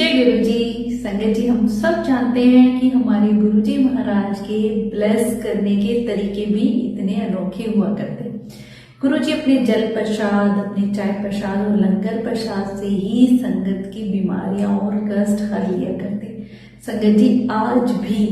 जय गुरु जी। संगत जी, हम सब जानते हैं कि हमारे गुरु जी महाराज के ब्लेस करने के तरीके भी इतने अनोखे हुआ करते। गुरु जी अपने जल प्रसाद, अपने चाय प्रसाद और लंगर प्रसाद से ही संगत की बीमारियां और कष्ट हर लिया करते। संगत जी, आज भी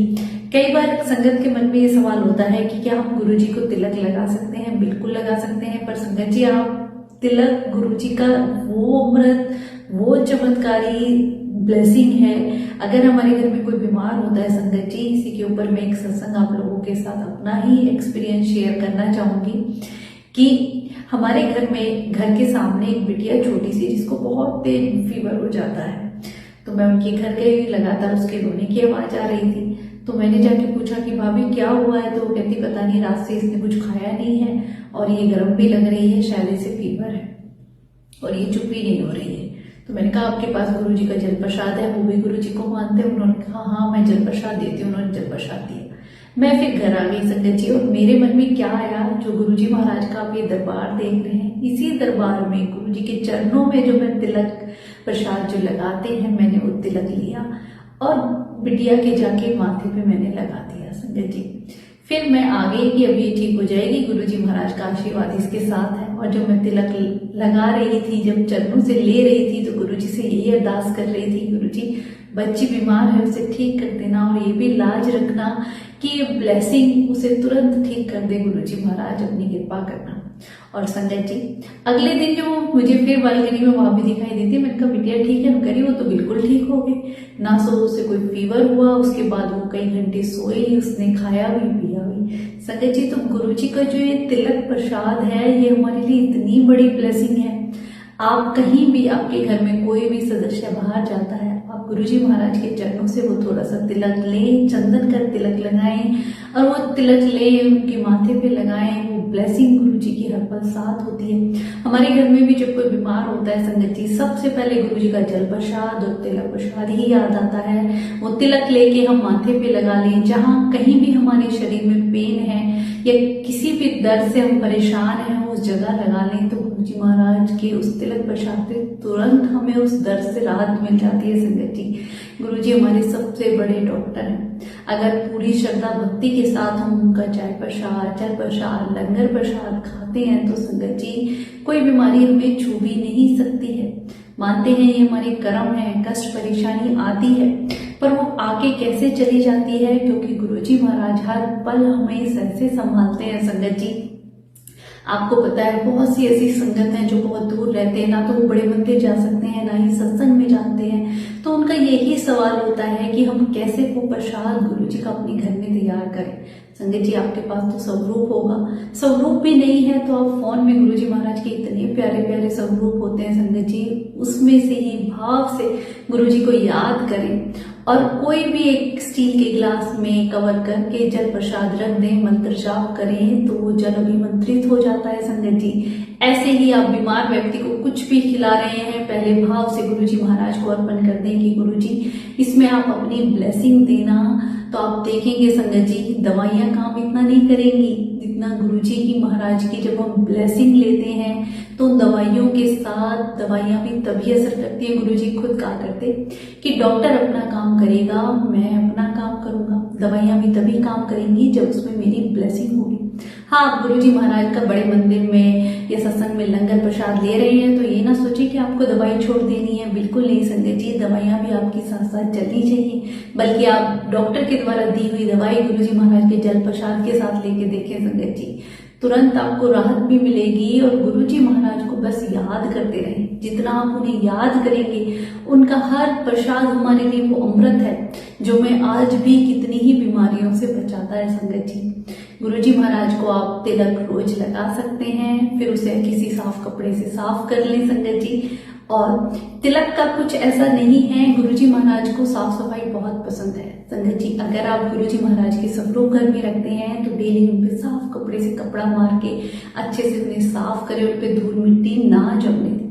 कई बार संगत के मन में ये सवाल होता है कि क्या हम गुरु जी को तिलक लगा सकते हैं? बिल्कुल लगा सकते हैं। पर संगत जी, आप तिलक गुरु जी का वो अमृत, वो चमत्कारी ब्लेसिंग है। अगर हमारे घर में कोई बीमार होता है संगत जी, इसी के ऊपर मैं एक सत्संग आप लोगों के साथ अपना ही एक्सपीरियंस शेयर करना चाहूंगी कि हमारे घर में, घर के सामने एक बिटिया छोटी सी, जिसको बहुत तेज फीवर हो जाता है। तो मैं उनके घर गई, लगातार उसके रोने की आवाज आ रही थी। तो मैंने जाके पूछा कि भाभी क्या हुआ है? तो वो कहती पता नहीं, रात से इसने कुछ खाया नहीं है और ये गर्म भी लग रही है, शायद इसे फीवर है और ये चुप ही नहीं हो रही है। तो मैंने कहा आपके पास गुरु जी का जल प्रसाद है? वो भी गुरु जी को मानते हैं। उन्होंने कहा हाँ मैं जल प्रसाद देती हूँ। उन्होंने जल प्रसाद दिया। मैं फिर घर आ गई संगत जी, और मेरे मन में क्या आया, जो गुरु जी महाराज का आप ये दरबार देख रहे हैं, इसी दरबार में गुरु जी के चरणों में जो मैं तिलक प्रसाद जो लगाते हैं, मैंने वो तिलक लिया और बिटिया के जाके माथे पे मैंने लगा दिया संगत जी। फिर मैं आ गई कि अभी ठीक हो जाएगी, गुरु जी महाराज का आशीर्वाद इसके साथ है। और जब मैं तिलक लगा रही थी, जब चरणों से ले रही थी, तो गुरु जी से यही अरदास कर रही थी, गुरु जी बच्ची बीमार है, उसे ठीक कर देना और ये भी लाज रखना कि ये ब्लेसिंग उसे तुरंत ठीक कर दे। गुरु जी महाराज अपनी कृपा करना। और संगत जी, अगले दिन जो मुझे फिर बालकनी में वहां भी दिखाई देती, मैंने कहा बिटिया ठीक है? करी वो तो बिल्कुल ठीक हो गई ना। सो उसे कोई फीवर हुआ, उसके बाद वो कई घंटे सोई, उसने खाया भी पिया भी। संगत जी, तो गुरु जी का जो ये तिलक प्रसाद है, ये हमारे लिए इतनी बड़ी ब्लेसिंग है। आप कहीं भी, आपके घर में कोई भी सदस्य बाहर जाता है, आप गुरु जी महाराज के चरणों से वो थोड़ा सा तिलक लें, चंदन का तिलक लगाएं और वो तिलक लें, उनके माथे पे लगाएं। वो ब्लेसिंग गुरु जी की हर पल साथ होती है। हमारे घर में भी जब कोई बीमार होता है संगत जी, सबसे पहले गुरु जी का जल प्रसाद और तिलक प्रसाद ही याद आता है। वो तिलक लेके हम माथे पे लगा लें। जहाँ कहीं भी हमारे शरीर में पेन है या किसी भी दर्द से हम परेशान हैं, उस जगह लगा लें, तो गुरु जी महाराज के उस तिलक प्रसाद से तुरंत हमें उस दर्द से राहत मिल जाती है संगत जी। गुरु जी हमारे सबसे बड़े डॉक्टर हैं। अगर पूरी श्रद्धा भक्ति के साथ हम उनका चाय प्रसाद, जल प्रसाद, लंगर प्रसाद खाते हैं, तो संगत जी कोई बीमारी हमें छू भी नहीं सकती है। मानते हैं ये हमारे कर्म है, कष्ट परेशानी आती है, पर वो आके कैसे चली जाती है, क्योंकि गुरु जी महाराज हर पल हमें ऐसे संभालते हैं संगत जी। आपको पता है बहुत सी ऐसी संगत हैं जो बहुत दूर रहते हैं, ना तो वो बड़े मंदिर जा सकते हैं, ना ही सत्संग में जाते हैं। तो उनका यही सवाल होता है कि हम कैसे वो प्रसाद गुरु जी का अपने घर में तैयार करें। संगत जी, आपके पास तो स्वरूप होगा, स्वरूप भी नहीं है तो आप फोन में गुरु जी महाराज के इतने प्यारे प्यारे स्वरूप होते हैं संगत जी, उसमें से ही भाव से गुरु जी को याद करें और कोई भी एक स्टील के गिलास में कवर करके जल प्रसाद रख दें, मंत्र जाप करें, तो वो जल अभिमंत्रित हो जाता है संगत जी। ऐसे ही आप बीमार व्यक्ति को कुछ भी खिला रहे हैं, पहले भाव से गुरु जी महाराज को अर्पण कर दें कि गुरु जी इसमें आप अपनी ब्लेसिंग देना। तो आप देखेंगे संगत जी, दवाइयां काम इतना नहीं करेंगी जितना गुरु जी की महाराज की जब हम ब्लेसिंग लेते हैं, तो दवाइयों के साथ दवाइयां भी तभी असर करती है। गुरु जी खुद कहा करते कि डॉक्टर अपना काम करेगा, मैं अपना काम करूंगा, दवाइयां भी तभी काम करेंगी जब उसमें मेरी ब्लेसिंग होगी। हाँ, आप गुरु जी महाराज का बड़े मंदिर में या सत्संग में लंगर प्रसाद ले रहे हैं, तो ये ना सोचिए कि आपको दवाई छोड़ देनी है। बिल्कुल नहीं संगत जी, दवाइयां भी आपके साथ साथ चलनी चाहिए, बल्कि आप डॉक्टर के द्वारा दी हुई दवाई गुरु जी महाराज के जल प्रसाद के साथ लेके देखें संगत जी, तुरंत आपको राहत भी मिलेगी। और गुरु जी महाराज को बस याद करते रहें। जितना आप उन्हें याद करेंगे, उनका हर प्रसाद हमारे लिए वो अमृत है जो मैं आज भी कितनी ही बीमारियों से बचाता है संगत जी। गुरु जी महाराज को आप तिलक रोज लगा सकते हैं, फिर उसे किसी साफ कपड़े से साफ कर लें संगत जी। और तिलक का कुछ ऐसा नहीं है, गुरु जी महाराज को साफ सफाई बहुत पसंद है संगत जी। अगर आप गुरु जी महाराज के स्वरूप घर में रखते हैं, तो डेली उन पे साफ कपड़े से कपड़ा मार के अच्छे से उन्हें साफ करें, उन पे धूल मिट्टी ना जमने दें।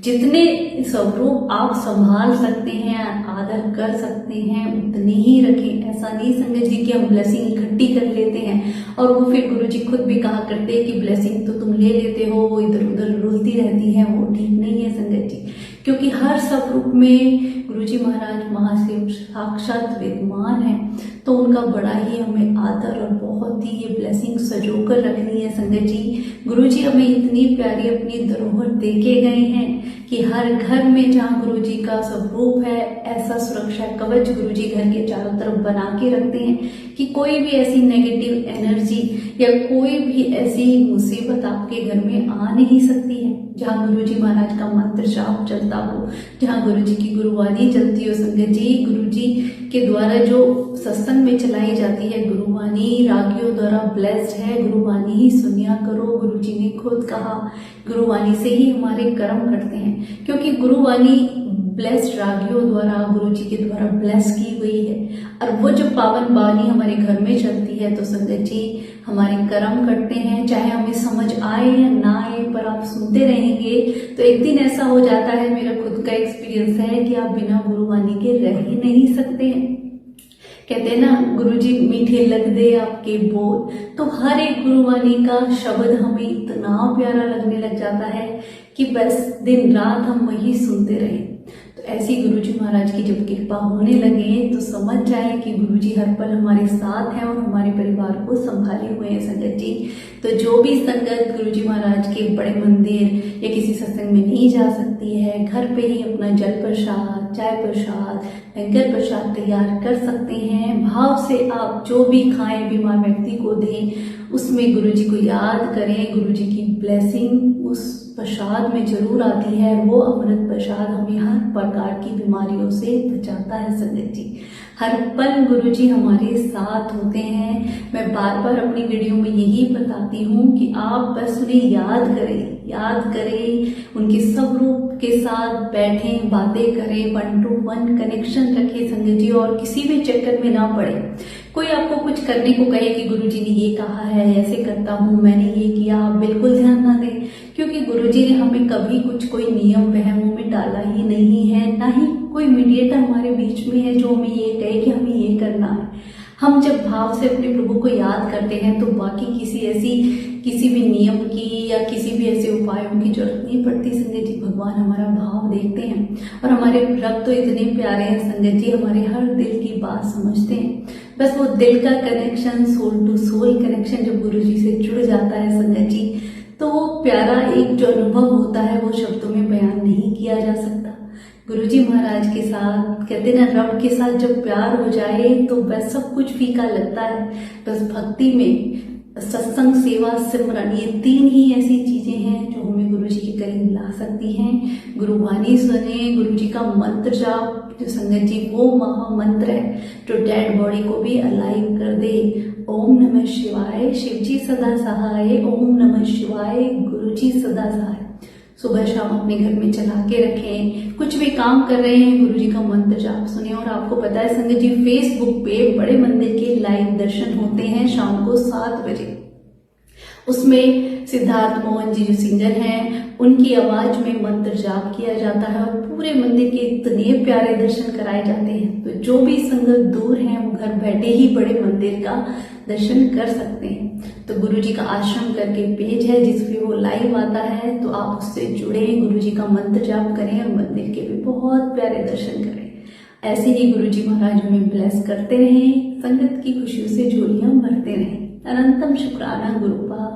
जितने स्वरूप आप संभाल सकते हैं, आदर कर सकते हैं, उतने ही रखें। ऐसा नहीं संगत जी कि हम ब्लेसिंग इकट्ठी कर लेते हैं और वो फिर गुरु जी खुद भी कहा करते हैं कि ब्लेसिंग तो तुम ले लेते हो, वो इधर उधर रुलती रहती है, वो ठीक नहीं है संगत जी। क्योंकि हर स्वरूप में गुरुजी महाराज महाशिव साक्षात विद्यमान है। तो उनका बड़ा ही हमें आदर और बहुत ही ये ब्लेसिंग सजोकर रखनी है संगत जी। गुरुजी हमें इतनी प्यारी अपनी धरोहर देके गए हैं कि हर घर में जहाँ गुरुजी का स्वरूप है, ऐसा सुरक्षा कवच गुरुजी घर के चारों तरफ बना के रखते हैं कि कोई भी ऐसी नेगेटिव एनर्जी या कोई भी ऐसी मुसीबत आपके घर में आ नहीं सकती है। जहाँ गुरुजी महाराज का मंत्र जाप चलता हो, जहाँ गुरुजी की गुरुवाणी चलती हो संगत जी, गुरुजी के द्वारा जो सत्संग में चलाई जाती है गुरुवाणी रागियों द्वारा ब्लेस्ड है। गुरुवाणी ही सुनिया करो, गुरुजी ने खुद कहा। गुरुवाणी से ही हमारे कर्म करते हैं, क्योंकि गुरुवाणी ब्लेस्ड रागियों द्वारा गुरुजी के द्वारा ब्लेस की हुई है। और वो जो पावन वाणी हमारे घर में चलती है तो संगत जी हमारे कर्म करते हैं, चाहे हमें समझ आए या ना आए, पर आप सुनते रहेंगे तो एक दिन ऐसा हो जाता है, मेरा खुद का एक्सपीरियंस है कि आप बिना गुरुवाणी के रह ही नहीं सकते हैं। कहते हैं ना, गुरुजी मीठे लग दे आपके बोल, तो हर एक गुरुवाणी का शब्द हमें इतना प्यारा लगने लग जाता है कि बस दिन रात हम वही सुनते रहे। तो ऐसी गुरुजी महाराज की जब कृपा होने लगे तो समझ जाए कि गुरुजी हर पल हमारे साथ हैं और हमारे परिवार को संभाले हुए हैं संगत जी। तो जो भी संगत गुरुजी महाराज के बड़े मंदिर या किसी सत्संग में नहीं जा सकती है, घर पे ही अपना जल प्रसाद, चाय प्रसाद, लंगर प्रसाद तैयार कर सकते हैं। भाव से आप जो भी खाएं बीमार व्यक्ति को दें, उसमें गुरुजी को याद करें। गुरुजी की ब्लेसिंग उस प्रसाद में जरूर आती है। वो अमृत प्रसाद हमें हर प्रकार की बीमारियों से बचाता है संगत जी। हर पल गुरुजी हमारे साथ होते हैं। मैं बार बार अपनी वीडियो में यही बताती हूँ कि आप बस उन्हें याद करें, उनके स्वरूप के साथ बैठें, बातें करें, 1-to-1 कनेक्शन रखें संगत जी, और किसी भी चक्कर में ना पड़े। कोई आपको कुछ करने को कहे कि गुरुजी ने ये कहा है, ऐसे करता हूँ, मैंने ये किया, आप बिल्कुल ध्यान ना दें, क्योंकि गुरुजी ने हमें कभी कुछ कोई नियम वहमों में डाला ही नहीं है, ना ही कोई मीडिएटर हमारे बीच में है जो हमें ये कहे कि हमें ये करना है। हम जब भाव से अपने प्रभु को याद करते हैं तो बाकी किसी भी नियम की या किसी भी ऐसे उपायों की जरूरत नहीं पड़ती संगत जी। भगवान हमारा भाव देखते हैं और हमारे रब तो इतने प्यारे हैं संगत जी, हमारे हर दिल की बात समझते हैं। बस वो दिल का connection, soul to soul connection जब गुरुजी से जुड़ जाता है संगत जी, तो वो प्यारा एक जो अनुभव होता है वो शब्दों में बयान नहीं किया जा सकता। गुरुजी महाराज के साथ, कहते ना, रब के साथ जब प्यार हो जाए तो बस सब कुछ फीका लगता है। बस भक्ति में सत्संग, सेवा, सिमरन, ये 3 ही ऐसी चीजें हैं जो हमें गुरुजी के करीब ला सकती हैं। गुरुवाणी सुने, गुरुजी का मंत्र जाप जो संगत जी वो महामंत्र है जो डेड बॉडी को भी अलाइव कर दे। ओम नमः शिवाय, शिवजी सदा सहाय, ओम नमः शिवाय, गुरुजी सदा सहाय। सुबह शाम अपने घर में चला के रखें। कुछ भी काम कर रहे हैं, गुरुजी का मंत्र जाप सुने। और आपको पता है संगत जी, फेसबुक पे बड़े मंदिर के लाइव दर्शन होते हैं शाम को 7 बजे। उसमें सिद्धार्थ मोहन जी जो सिंगर हैं, उनकी आवाज में मंत्र जाप किया जाता है और पूरे मंदिर के इतने प्यारे दर्शन कराए जाते हैं। तो जो भी संगत दूर हैं वो घर बैठे ही बड़े मंदिर का दर्शन कर सकते हैं। तो गुरुजी का आश्रम करके पेज है जिसपे वो लाइव आता है, तो आप उससे जुड़े, गुरुजी का मंत्र जाप करें और मंदिर के भी बहुत प्यारे दर्शन करें। ऐसे ही गुरुजी महाराज हमें ब्लेस करते रहें, संगत की खुशियों से झोलियां भरते रहें। अनंतम शुक्राना गुरुपा।